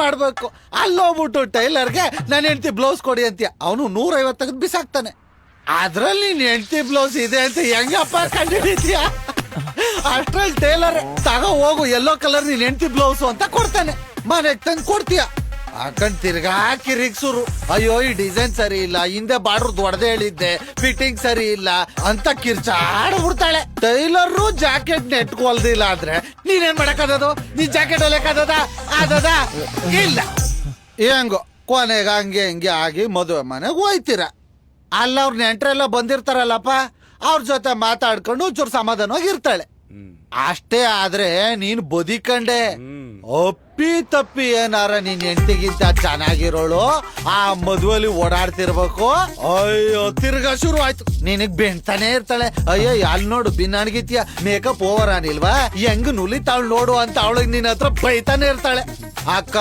ಮಾಡ್ಬೇಕು. ಅಲ್ಲೋಗ್ಬಿಟ್ಟು ಟೈಲರ್ಗೆ ನನ್ನ ಹೆಂಡತಿ ಬ್ಲೌಸ್ ಕೊಡಿ ಅಂತೀಯ, ಅವನು 150 ತೆಗೆದು ಬಿಸಾಕ್ತಾನೆ. ಅದ್ರಲ್ಲಿ ನಿನ್ ಹೆಂಡತಿ ಬ್ಲೌಸ್ ಇದೆ ಅಂತ ಹೆಂಗಪ್ಪ ಕಂಡಿಡಿದ್ಯಾ? ಅಷ್ಟ್ರಲ್ಲಿ ಟೈಲರ್ ತಗೋ ಹೋಗು ಯೆಲ್ಲೋ ಕಲರ್ ನಿನ್ ಹೆಂಡತಿ ಬ್ಲೌಸ್ ಅಂತ ಕೊಡ್ತಾನೆ. ಮನೆಗ್ ತಂದು ಕೊಡ್ತೀಯ, ಹಾಕೊಂಡ್ ತಿರ್ಗಾ ಕಿರಿಕ್ಸುರು. ಅಯ್ಯೋ ಈ ಡಿಸೈನ್ ಸರಿ ಇಲ್ಲ, ಹಿಂದೆ ಬಾರ್ಡ್ರ್ ದೊಡ್ಡದೇ ಹೇಳಿದ್ದೆ, ಫಿಟ್ಟಿಂಗ್ ಸರಿ ಇಲ್ಲ ಅಂತ ಕಿರ್ಚಾಡ್ಬಿಡ್ತಾಳೆ. ಟೈಲರು ಜಾಕೆಟ್ ನೆಟ್ಕೊಲ್ದಿಲ್ಲ ಅಂದ್ರೆ ನೀನೇನ್ ಮಾಡಕ್ಕಾದದು? ನೀನ್ ಜಾಕೆಟ್ ಹೊಲಕ್ಕಾದದ ಇಲ್ಲ. ಹೆಂಗೋ ಕೊನೆಗ ಹಂಗೆ ಹಿಂಗೆ ಆಗಿ ಮದುವೆ ಮನೆಗೆ ಹೋಯ್ತೀರ. ಅಲ್ಲ ಅವ್ರ ನೆಂಟ್ರೆಲ್ಲ ಬಂದಿರ್ತಾರಲ್ಲಪ್ಪ, ಅವ್ರ ಜೊತೆ ಮಾತಾಡ್ಕೊಂಡು ಒಂಚೂರು ಸಮಾಧಾನವಾಗಿ ಇರ್ತಾಳೆ. ಅಷ್ಟೇ ಆದ್ರೆ ನೀನ್ ಬದಿಕಂಡೆ ಅಪ್ಪಿ ತಪ್ಪಿ ಏನಾರ ನಿನ್ ಹೆಂಡತಿಗಿಂತ ಚೆನ್ನಾಗಿರೋಳು ಆ ಮದುವೆಲಿ ಓಡಾಡ್ತಿರ್ಬೇಕು. ಅಯ್ಯೋ ತಿರ್ಗಾ ಶುರು ಆಯ್ತು, ನಿನಗ್ ಬೆಣ್ತಾನೆ ಇರ್ತಾಳೆ. ಅಯ್ಯೋ ಅಲ್ಲಿ ನೋಡು ಭಿನ್ನಾಣ್ಗಿತ್ಯ, ಮೇಕಪ್ ಓವರ್ ಅನಿಲ್ವಾ, ಹೆಂಗ್ ನುಲಿತಾವಳು ನೋಡು ಅಂತ ಅವಳಿಗೆ ನಿನ್ನ ಹತ್ರ ಬೈತಾನೆ ಇರ್ತಾಳೆ. ಅಕ್ಕ